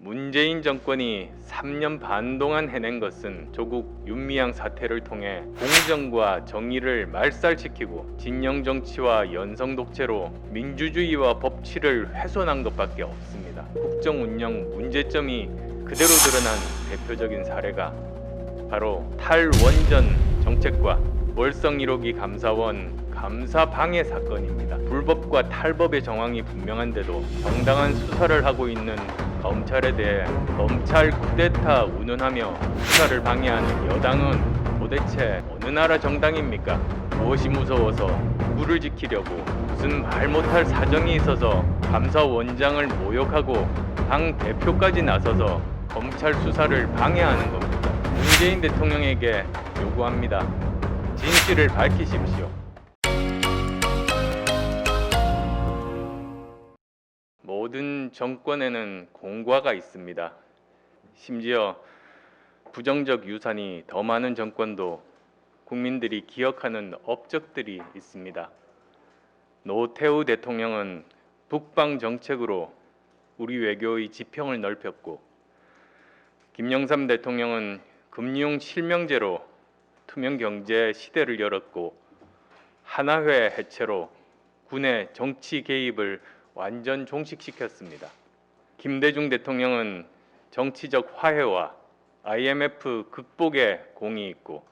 문재인 정권이 3년 반 동안 해낸 것은 조국 윤미향 사태를 통해 공정과 정의를 말살시키고 진영 정치와 연성 독재로 민주주의와 법치를 훼손한 것밖에 없습니다. 국정 운영 문제점이 그대로 드러난 대표적인 사례가 바로 탈원전 정책과 월성 1호기 감사원 감사 방해 사건입니다. 불법과 탈법의 정황이 분명한데도 정당한 수사를 하고 있는 검찰에 대해 검찰 쿠데타 운운하며 수사를 방해하는 여당은 도대체 어느 나라 정당입니까? 무엇이 무서워서 누구를 지키려고 무슨 말 못할 사정이 있어서 감사원장을 모욕하고 당 대표까지 나서서 검찰 수사를 방해하는 겁니다. 문재인 대통령에게 요구합니다. 진실을 밝히십시오. 모든 정권에는 공과가 있습니다. 심지어 부정적 유산이 더 많은 정권도 국민들이 기억하는 업적들이 있습니다. 노태우 대통령은 북방 정책으로 우리 외교의 지평을 넓혔고, 김영삼 대통령은 금융 실명제로 투명 경제 시대를 열었고, 하나회 해체로 군의 정치 개입을 완전 종식시켰습니다. 김대중 대통령은 정치적 화해와 IMF 극복에 공이 있고,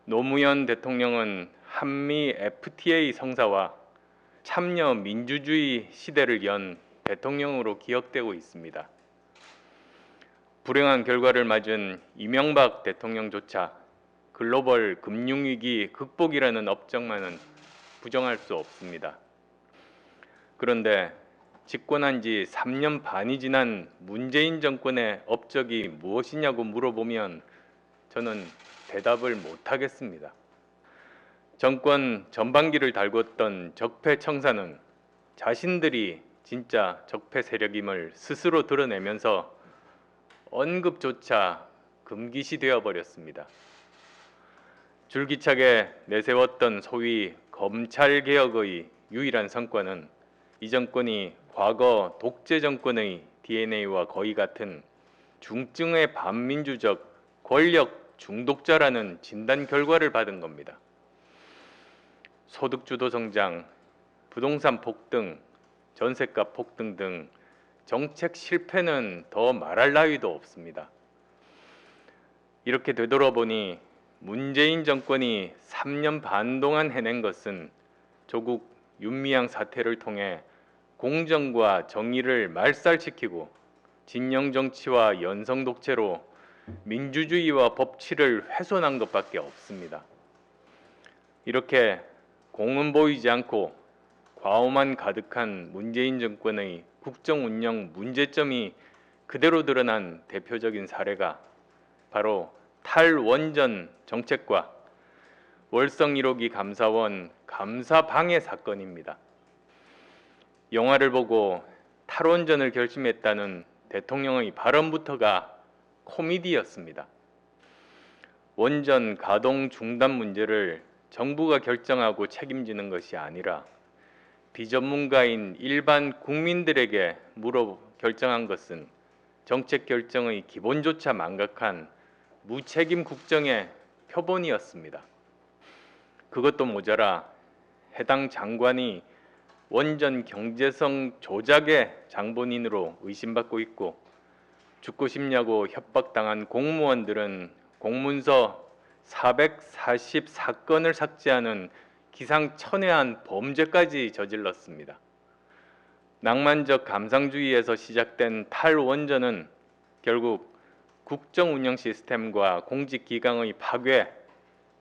노무현 대통령은 한미 FTA 성사와 참여 민주주의 시대를 연 대통령으로 기억되고 있습니다. 불행한 결과를 맞은 이명박 대통령조차 글로벌 금융위기 극복이라는 업적만은 부정할 수 없습니다. 그런데 집권한 지 3년 반이 지난 문재인 정권의 업적이 무엇이냐고 물어보면 저는 대답을 못하겠습니다. 정권 전반기를 달궜던 적폐청산은 자신들이 진짜 적폐 세력임을 스스로 드러내면서 언급조차 금기시 되어버렸습니다. 줄기차게 내세웠던 소위 검찰개혁의 유일한 성과는 이 정권이 과거 독재 정권의 DNA와 거의 같은 중증의 반민주적 권력 중독자라는 진단 결과를 받은 겁니다. 소득주도 성장, 부동산 폭등, 전셋값 폭등 등 정책 실패는 더 말할 나위도 없습니다. 이렇게 되돌아보니 문재인 정권이 3년 반 동안 해낸 것은 조국 윤미향 사태를 통해 공정과 정의를 말살시키고 진영 정치와 연성 독재로 민주주의와 법치를 훼손한 것밖에 없습니다. 이렇게 공은 보이지 않고 과오만 가득한 문재인 정권의 국정 운영 문제점이 그대로 드러난 대표적인 사례가 바로 탈원전 정책과 월성 1호기 감사원 감사 방해 사건입니다. 영화를 보고 탈원전을 결심했다는 대통령의 발언부터가 코미디였습니다. 원전 가동 중단 문제를 정부가 결정하고 책임지는 것이 아니라 비전문가인 일반 국민들에게 물어 결정한 것은 정책 결정의 기본조차 망각한 무책임 국정의 표본이었습니다. 그것도 모자라 해당 장관이 원전 경제성 조작의 장본인으로 의심받고 있고, 죽고 싶냐고 협박당한 공무원들은 공문서 444건을 삭제하는 기상천외한 범죄까지 저질렀습니다. 낭만적 감상주의에서 시작된 탈원전은 결국 국정 운영 시스템과 공직기강의 파괴,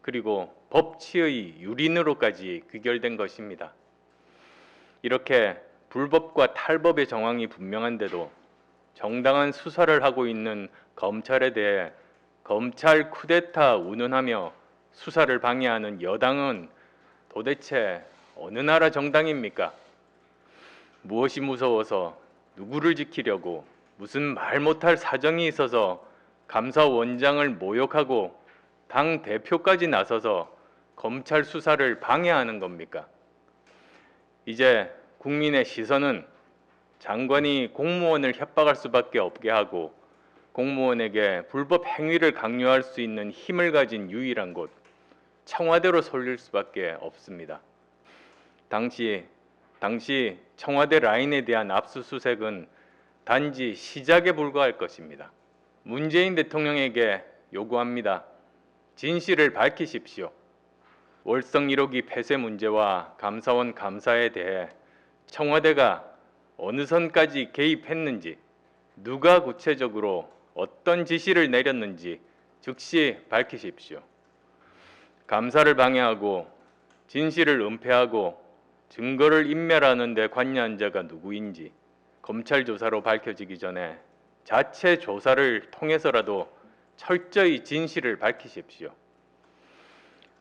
그리고 법치의 유린으로까지 귀결된 것입니다. 이렇게 불법과 탈법의 정황이 분명한데도 정당한 수사를 하고 있는 검찰에 대해 검찰 쿠데타 운운하며 수사를 방해하는 여당은 도대체 어느 나라 정당입니까? 무엇이 무서워서 누구를 지키려고 무슨 말 못할 사정이 있어서 감사원장을 모욕하고 당 대표까지 나서서 검찰 수사를 방해하는 겁니까? 이제 국민의 시선은 장관이 공무원을 협박할 수밖에 없게 하고 공무원에게 불법 행위를 강요할 수 있는 힘을 가진 유일한 곳, 청와대로 쏠릴 수밖에 없습니다. 당시 청와대 라인에 대한 압수수색은 단지 시작에 불과할 것입니다. 문재인 대통령에게 요구합니다. 진실을 밝히십시오. 월성 1호기 폐쇄 문제와 감사원 감사에 대해 청와대가 어느 선까지 개입했는지, 누가 구체적으로 어떤 지시를 내렸는지 즉시 밝히십시오. 감사를 방해하고 진실을 은폐하고 증거를 인멸하는 데 관여한 자가 누구인지 검찰 조사로 밝혀지기 전에 자체 조사를 통해서라도 철저히 진실을 밝히십시오.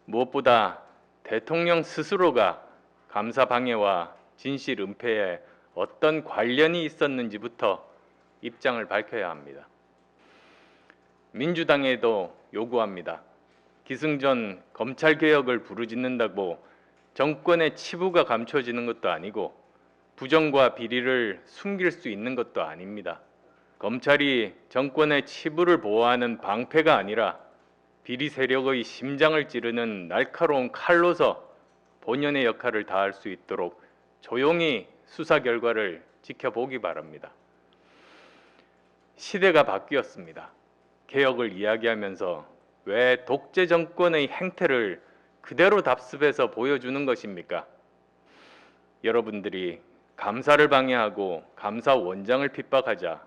무엇보다 대통령 스스로가 감사 방해와 진실 은폐에 어떤 관련이 있었는지부터 입장을 밝혀야 합니다. 민주당에도 요구합니다. 기승전 검찰개혁을 부르짖는다고 정권의 치부가 감춰지는 것도 아니고 부정과 비리를 숨길 수 있는 것도 아닙니다. 검찰이 정권의 치부를 보호하는 방패가 아니라 비리 세력의 심장을 찌르는 날카로운 칼로서 본연의 역할을 다할 수 있도록 조용히 수사 결과를 지켜보기 바랍니다. 시대가 바뀌었습니다. 개혁을 이야기하면서 왜 독재 정권의 행태를 그대로 답습해서 보여주는 것입니까? 여러분들이 감사를 방해하고 감사원장을 핍박하자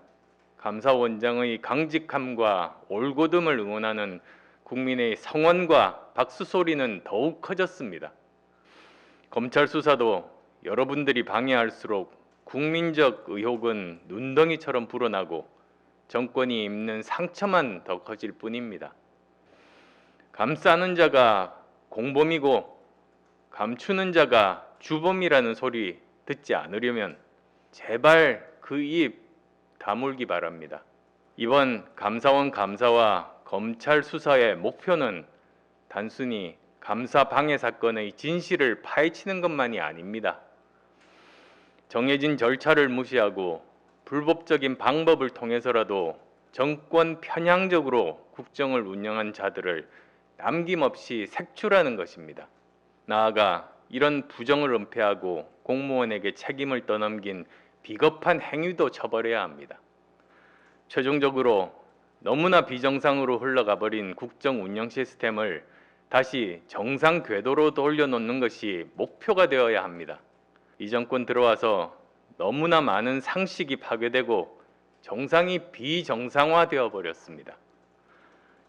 감사원장의 강직함과 올곧음을 응원하는 국민의 성원과 박수 소리는 더욱 커졌습니다. 검찰 수사도 여러분들이 방해할수록 국민적 의혹은 눈덩이처럼 불어나고 정권이 입는 상처만 더 커질 뿐입니다. 감싸는 자가 공범이고 감추는 자가 주범이라는 소리 듣지 않으려면 제발 그 입 다물기 바랍니다. 이번 감사원 감사와 검찰 수사의 목표는 단순히 감사 방해 사건의 진실을 파헤치는 것만이 아닙니다. 정해진 절차를 무시하고 불법적인 방법을 통해서라도 정권 편향적으로 국정을 운영한 자들을 남김없이 색출하는 것입니다. 나아가 이런 부정을 은폐하고 공무원에게 책임을 떠넘긴 비겁한 행위도 처벌해야 합니다. 최종적으로 너무나 비정상으로 흘러가 버린 국정 운영 시스템을 다시 정상 궤도로 돌려놓는 것이 목표가 되어야 합니다. 이 정권 들어와서 너무나 많은 상식이 파괴되고 정상이 비정상화되어 버렸습니다.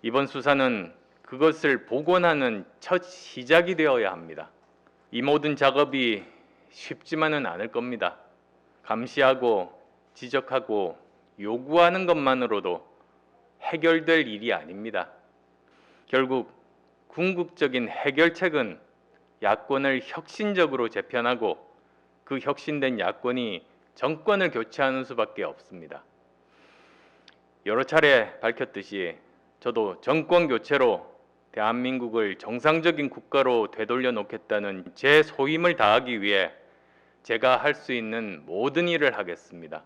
이번 수사는 그것을 복원하는 첫 시작이 되어야 합니다. 이 모든 작업이 쉽지만은 않을 겁니다. 감시하고 지적하고 요구하는 것만으로도 해결될 일이 아닙니다. 결국 궁극적인 해결책은 야권을 혁신적으로 재편하고 그 혁신된 야권이 정권을 교체하는 수밖에 없습니다. 여러 차례 밝혔듯이 저도 정권 교체로 대한민국을 정상적인 국가로 되돌려 놓겠다는 제 소임을 다하기 위해 제가 할 수 있는 모든 일을 하겠습니다.